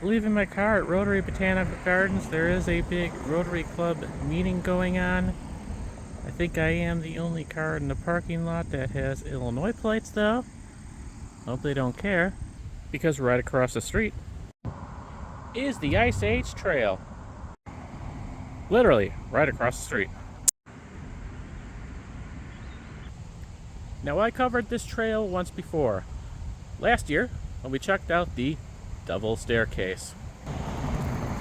Leaving my car at Rotary Botanical Gardens. There is a big Rotary Club meeting going on. I think I am the only car in the parking lot that has Illinois plates though. Hope they don't care, because right across the street is the Ice Age Trail. Literally right across the street. Now I covered this trail once before. Last year when we checked out the double staircase.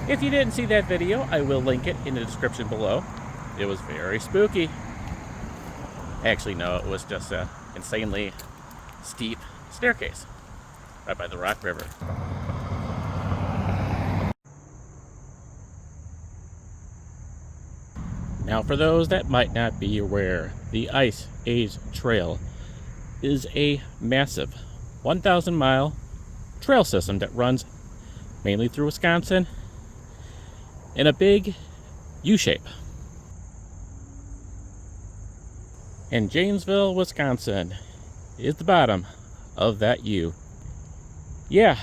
If you didn't see that video, I will link it in the description below. It was very spooky. Actually, no, it was just an insanely steep staircase right by the Rock River. Now, for those that might not be aware, the Ice Age Trail is a massive 1,000-mile trail system that runs mainly through Wisconsin in a big U-shape. And Janesville, Wisconsin is the bottom of that U. Yeah,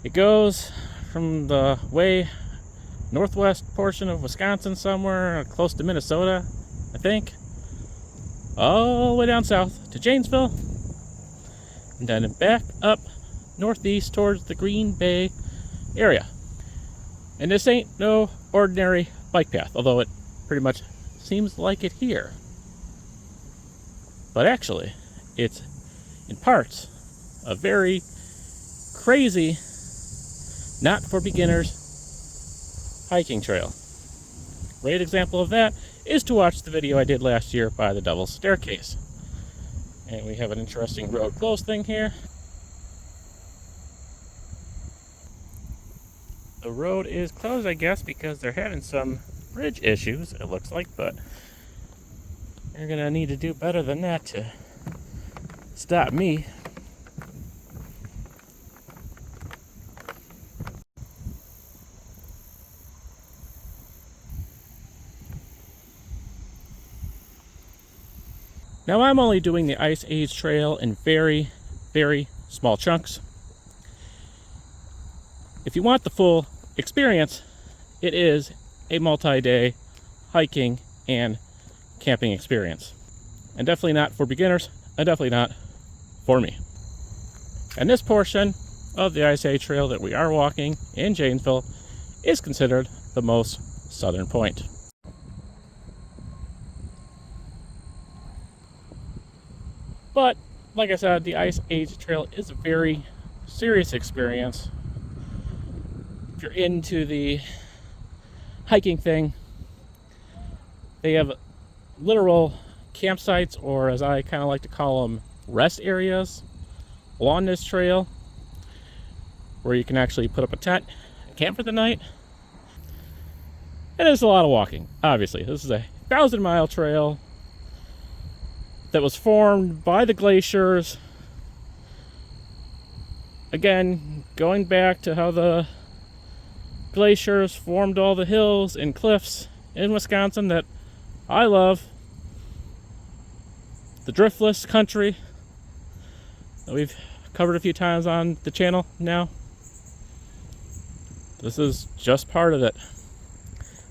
it goes from the way northwest portion of Wisconsin somewhere close to Minnesota, I think, all the way down south to Janesville, and then back up northeast towards the Green Bay area. And this ain't no ordinary bike path, although it pretty much seems like it here. But actually, it's in parts a very crazy, not for beginners, hiking trail. Great example of that is to watch the video I did last year by the double staircase. And we have an interesting road close thing here. The road is closed, I guess, because they're having some bridge issues, it looks like, but you're gonna need to do better than that to stop me. Now, I'm only doing the Ice Age Trail in very, very small chunks. If you want the full experience, it is a multi-day hiking and camping experience. And definitely not for beginners, and definitely not for me. And this portion of the Ice Age Trail that we are walking in Janesville is considered the most southern point. But, like I said, the Ice Age Trail is a very serious experience. If you're into the hiking thing, they have literal campsites, or as I kind of like to call them, rest areas along this trail where you can actually put up a tent and camp for the night. And there's a lot of walking, obviously. This is a 1,000-mile trail that was formed by the glaciers. Again, going back to how the glaciers formed all the hills and cliffs in Wisconsin that I love. The driftless country that we've covered a few times on the channel now. This is just part of it.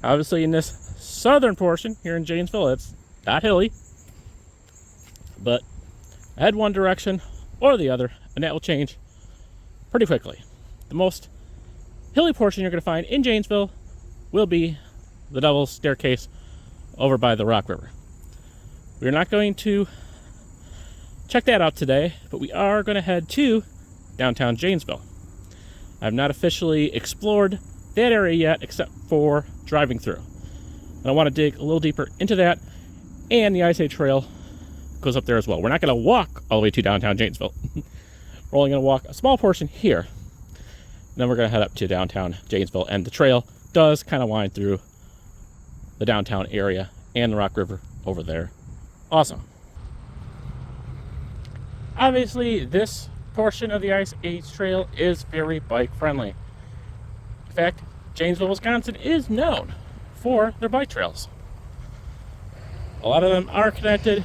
Obviously, in this southern portion here in Janesville, it's not hilly, but head one direction or the other, and that will change pretty quickly. The most hilly portion you're going to find in Janesville will be the double staircase over by the Rock River. We're not going to check that out today, but we are going to head to downtown Janesville. I've not officially explored that area yet, except for driving through. And I want to dig a little deeper into that, and the Ice Age Trail goes up there as well. We're not going to walk all the way to downtown Janesville. We're only going to walk a small portion here, and then we're going to head up to downtown Janesville, and the trail does kind of wind through the downtown area and the Rock River over there. Awesome. Obviously, this portion of the Ice Age Trail is very bike friendly. In fact, Janesville, Wisconsin is known for their bike trails. A lot of them are connected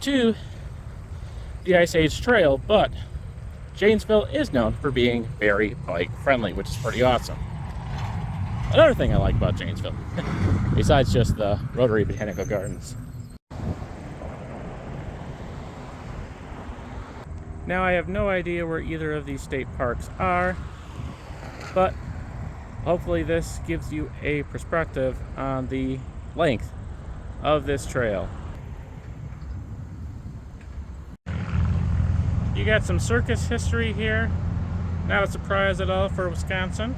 to the Ice Age Trail, but Janesville is known for being very bike friendly, which is pretty awesome. Another thing I like about Janesville, besides just the Rotary Botanical Gardens. Now I have no idea where either of these state parks are, but hopefully this gives you a perspective on the length of this trail. You got some circus history here, not a surprise at all for Wisconsin.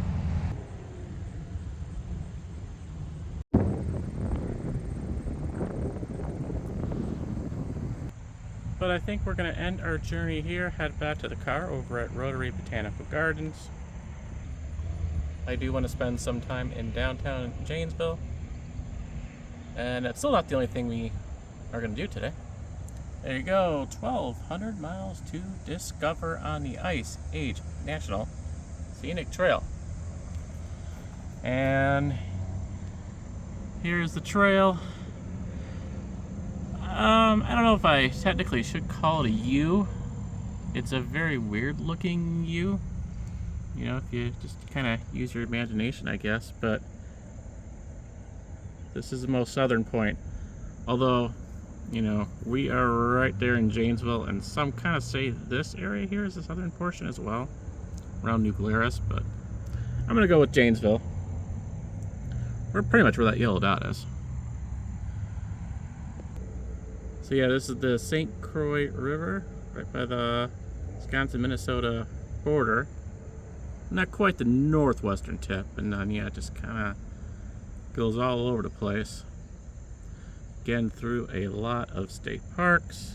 But I think we're going to end our journey here, head back to the car over at Rotary Botanical Gardens. I do want to spend some time in downtown Janesville. And that's still not the only thing we are going to do today. There you go, 1,200 miles to discover on the Ice Age National Scenic Trail. And here's the trail. I don't know if I technically should call it a U. It's a very weird looking U. You know, if you just kind of use your imagination, I guess. But this is the most southern point. Although, you know, we are right there in Janesville, and some kind of say this area here is the southern portion as well, around New Glarus, but I'm gonna go with Janesville. We're pretty much where that yellow dot is. So yeah, this is the St. Croix River, right by the Wisconsin-Minnesota border. Not quite the northwestern tip, and then yeah, it just kind of goes all over the place. Again, through a lot of state parks.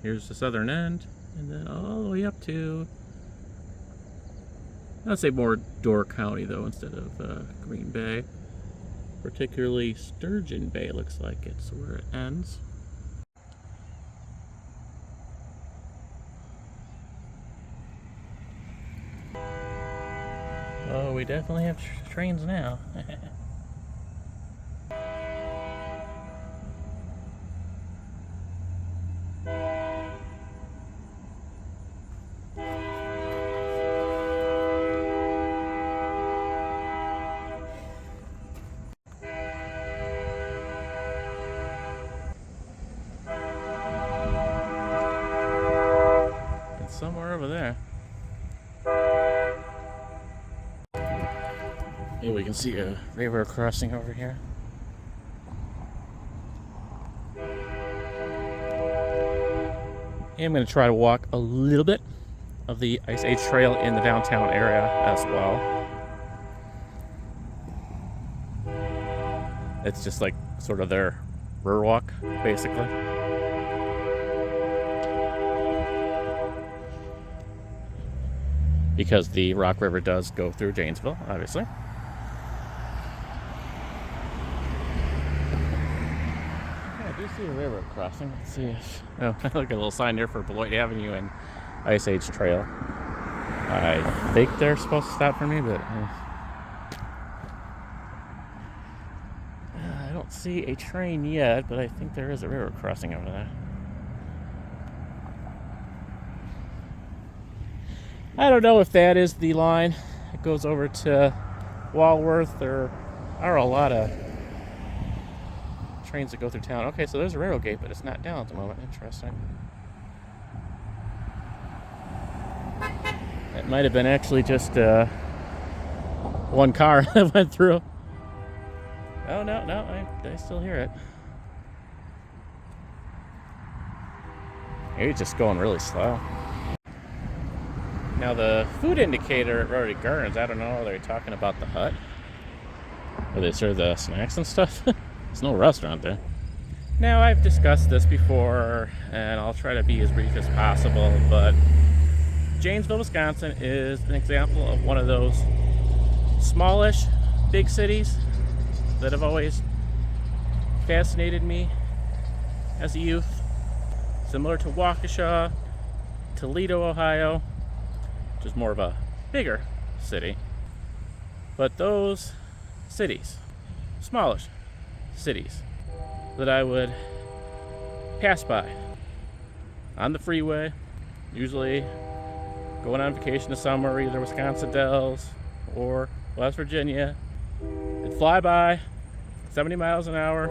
Here's the southern end, and then all the way up to, I'd say more Door County though, instead of Green Bay. Particularly Sturgeon Bay looks like it's where it ends. Oh, we definitely have trains now. It's somewhere over there. Here we can see a river crossing over here. I'm going to try to walk a little bit of the Ice Age Trail in the downtown area as well. It's just like sort of their river walk, basically. Because the Rock River does go through Janesville, obviously. I do see a river crossing. Let's see if... Oh, look at a little sign there for Beloit Avenue and Ice Age Trail. I think they're supposed to stop for me, but... I don't see a train yet, but I think there is a river crossing over there. I don't know if that is the line that goes over to Walworth. There are a lot of trains that go through town. Okay, so there's a railroad gate, but it's not down at the moment. Interesting. It might have been actually just one car that went through. Oh, no, I still hear it. Maybe it's just going really slow. Now the food indicator at Rotary Gardens, I don't know, are they talking about the hut? Where they serve the snacks and stuff? There's no restaurant there. Now I've discussed this before, and I'll try to be as brief as possible, but Janesville, Wisconsin is an example of one of those smallish, big cities that have always fascinated me as a youth. Similar to Waukesha, Toledo, Ohio, which is more of a bigger city. But those cities, smallish cities, that I would pass by on the freeway, usually going on vacation to somewhere, either Wisconsin Dells or West Virginia. It'd fly by 70 miles an hour,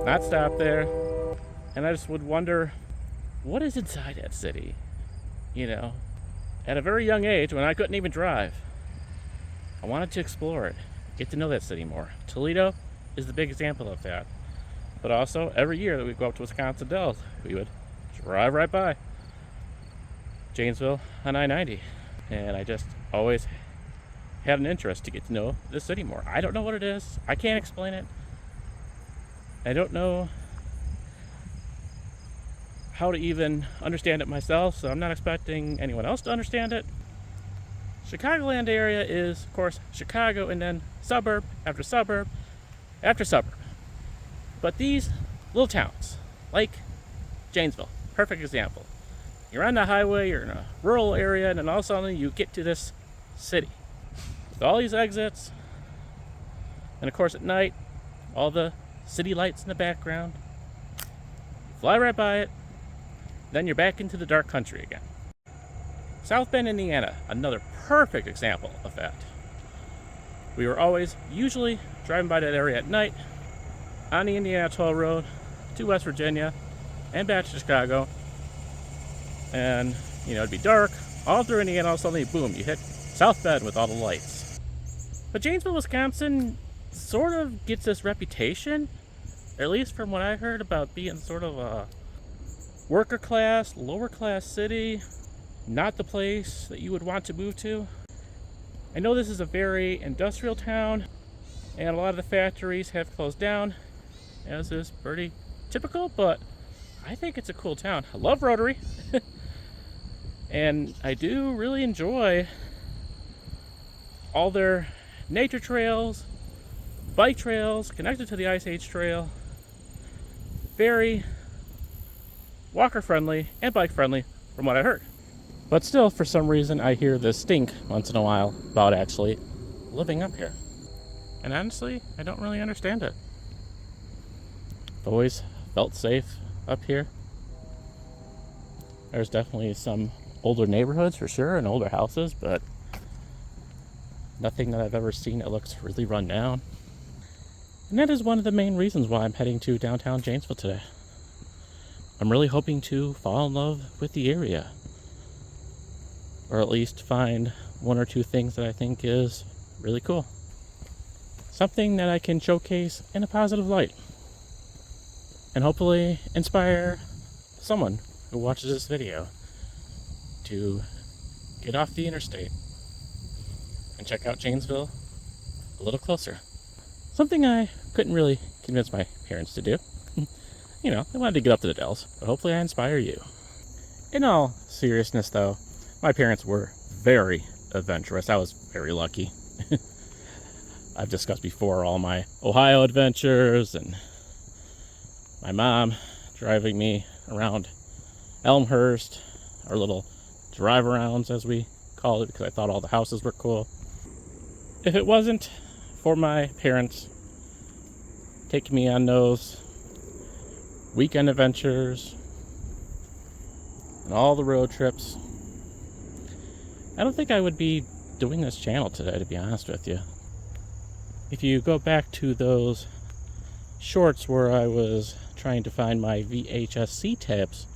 not stop there, and I just would wonder, what is inside that city? You know, at a very young age, when I couldn't even drive, I wanted to explore it, get to know that city more. Toledo is the big example of that. But also, every year that we go up to Wisconsin Dells, we would drive right by Janesville on I-90. And I just always had an interest to get to know this city more. I don't know what it is. I can't explain it. I don't know how to even understand it myself, so I'm not expecting anyone else to understand it. Chicagoland area is, of course, Chicago, and then suburb after suburb after suburb. But these little towns, like Janesville, perfect example. You're on the highway, you're in a rural area, and then all of a sudden you get to this city with all these exits, and of course at night, all the city lights in the background. You fly right by it, then you're back into the dark country again. South Bend, Indiana, another perfect example of that. We were always usually driving by that area at night on the Indiana Toll Road to West Virginia and back to Chicago. And, you know, it'd be dark all through Indiana, all of a sudden, boom, you hit South Bend with all the lights. But Janesville, Wisconsin sort of gets this reputation, at least from what I heard, about being sort of a worker class, lower class city, not the place that you would want to move to. I know this is a very industrial town, and a lot of the factories have closed down, as is pretty typical, but I think it's a cool town. I love Rotary, and I do really enjoy all their nature trails, bike trails connected to the Ice Age Trail. Very walker friendly and bike friendly from what I heard. But still, for some reason, I hear this stink once in a while about actually living up here. And honestly, I don't really understand it. I've always felt safe up here. There's definitely some older neighborhoods for sure, and older houses, but nothing that I've ever seen that looks really run down. And that is one of the main reasons why I'm heading to downtown Janesville today. I'm really hoping to fall in love with the area, or at least find one or two things that I think is really cool. Something that I can showcase in a positive light, and hopefully inspire someone who watches this video to get off the interstate and check out Janesville a little closer. Something I couldn't really convince my parents to do. You know, they wanted to get up to the Dells, but hopefully I inspire you. In all seriousness though, my parents were very adventurous. I was very lucky. I've discussed before all my Ohio adventures, and my mom driving me around Elmhurst, our little drive-arounds as we called it, because I thought all the houses were cool. If it wasn't for my parents taking me on those weekend adventures and all the road trips, I don't think I would be doing this channel today, to be honest with you. If you go back to those shorts where I was trying to find my VHSC tapes,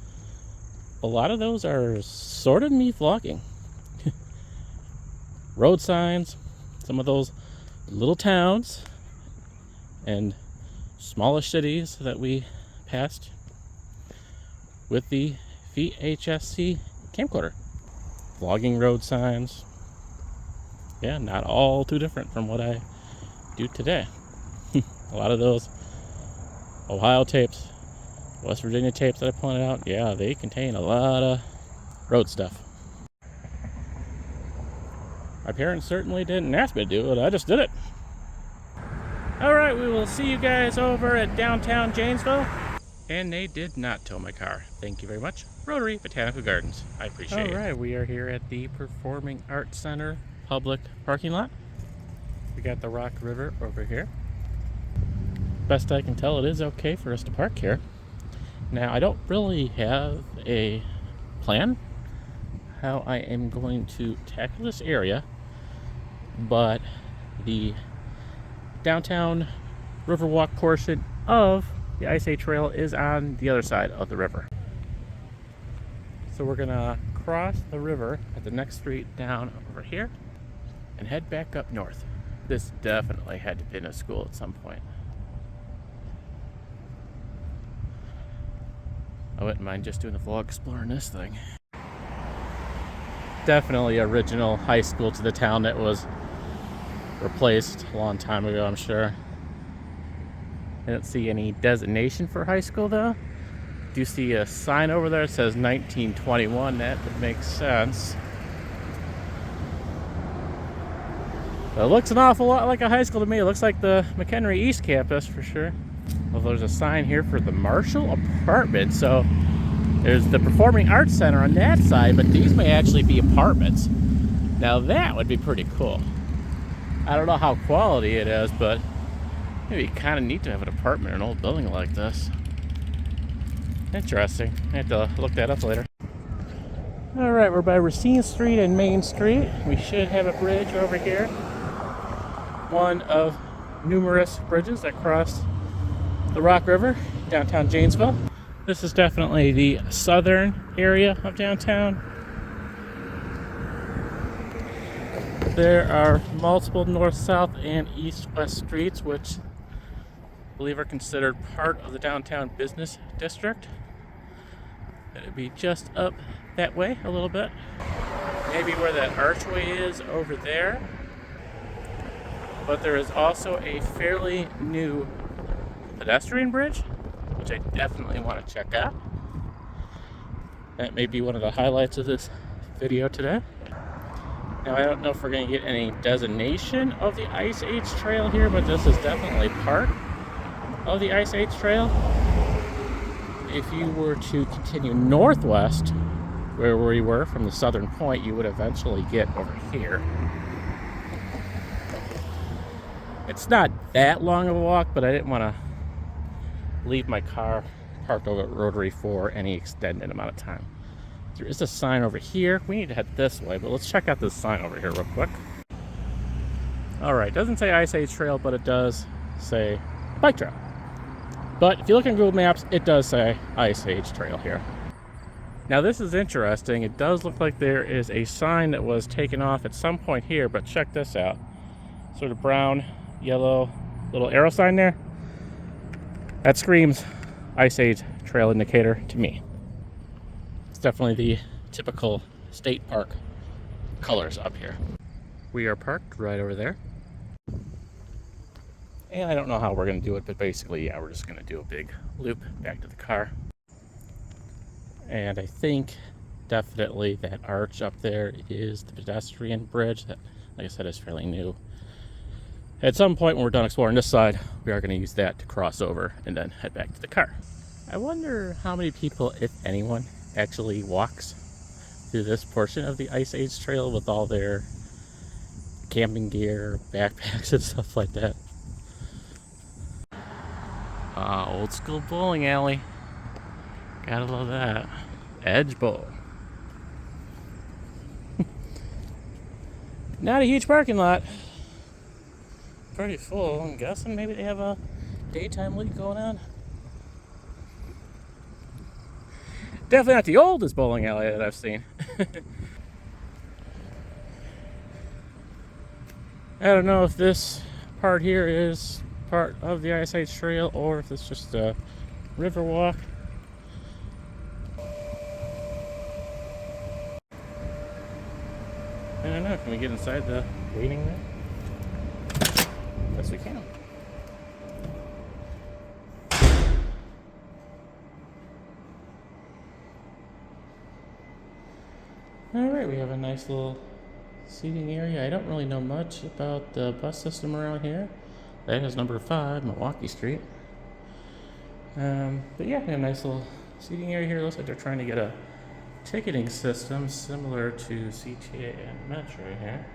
a lot of those are sort of me vlogging. Road signs, some of those little towns and smallish cities that we passed with the VHSC camcorder. Vlogging road signs. Yeah, not all too different from what I do today. A lot of those Ohio tapes, West Virginia tapes that I pointed out, yeah, they contain a lot of road stuff. My parents certainly didn't ask me to do it, I just did it. Alright, we will see you guys over at downtown Janesville. And they did not tow my car. Thank you very much. Rotary Botanical Gardens. I appreciate it. Alright, we are here at the Performing Arts Center public parking lot. We got the Rock River over here. Best I can tell, it is okay for us to park here. Now, I don't really have a plan how I am going to tackle this area, but the downtown Riverwalk portion of the Ice Age Trail is on the other side of the river. So we're gonna cross the river at the next street down over here and head back up north. This definitely had to have been a school at some point. I wouldn't mind just doing a vlog exploring this thing. Definitely original high school to the town that was replaced a long time ago, I'm sure. I don't see any designation for high school though. Do you see a sign over there that says 1921? That would make sense. It looks an awful lot like a high school to me. It looks like the McHenry East Campus for sure. Well, there's a sign here for the Marshall Apartment. So there's the Performing Arts Center on that side, but these may actually be apartments. Now that would be pretty cool. I don't know how quality it is, but it'd be kind of neat to have an apartment in an old building like this. Interesting. I have to look that up later. Alright, we're by Racine Street and Main Street. We should have a bridge over here. One of numerous bridges that cross the Rock River, downtown Janesville. This is definitely the southern area of downtown. There are multiple north, south, and east-west streets, which I believe are considered part of the downtown business district. It'd be just up that way a little bit. Maybe where that archway is over there. But there is also a fairly new pedestrian bridge, which I definitely want to check out. That may be one of the highlights of this video today. Now, I don't know if we're going to get any designation of the Ice Age Trail here, but this is definitely part of the Ice Age Trail. If you were to continue northwest, where we were from the southern point, you would eventually get over here. It's not that long of a walk, but I didn't want to leave my car parked over at Rotary for any extended amount of time. There is a sign over here. We need to head this way, but let's check out this sign over here real quick. Alright, doesn't say Ice Age Trail, but it does say bike trail. But if you look on Google Maps, it does say Ice Age Trail here. Now this is interesting. It does look like there is a sign that was taken off at some point here, but check this out. Sort of brown, yellow, little arrow sign there. That screams Ice Age Trail indicator to me. It's definitely the typical state park colors up here. We are parked right over there. And I don't know how we're going to do it, but basically, yeah, we're just going to do a big loop back to the car. And I think definitely that arch up there is the pedestrian bridge that, like I said, is fairly new. At some point when we're done exploring this side, we are going to use that to cross over and then head back to the car. I wonder how many people, if anyone, actually walks through this portion of the Ice Age Trail with all their camping gear, backpacks, and stuff like that. Old school bowling alley. Gotta love that. Edge Bowl. Not a huge parking lot. Pretty full. I'm guessing maybe they have a daytime league going on. Definitely not the oldest bowling alley that I've seen. I don't know if this part here is part of the Ice Age Trail or if it's just a river walk. I don't know. Can we get inside the waiting room? Yes, we can. Alright, we have a nice little seating area. I don't really know much about the bus system around here. That is number 5, Milwaukee Street. But yeah, we have a nice little seating area here. Looks like they're trying to get a ticketing system similar to CTA and Metro here.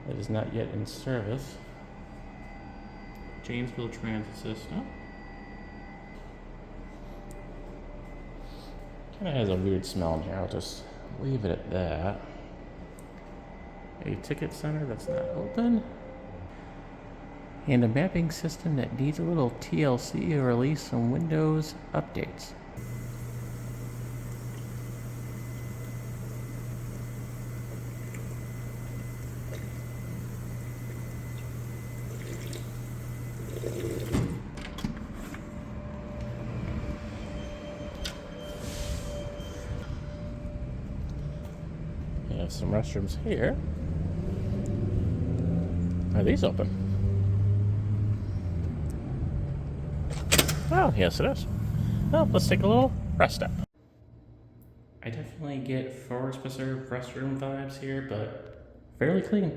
That is not yet in service. Janesville Transit System. Kind of has a weird smell in here. I'll just leave it at that. A ticket center that's not open. And a mapping system that needs a little TLC to release some Windows updates. We have some restrooms here. Are these open? Oh, yes it is. Well, let's take a little rest step. I definitely get Forest Preserve restroom vibes here, but fairly clean.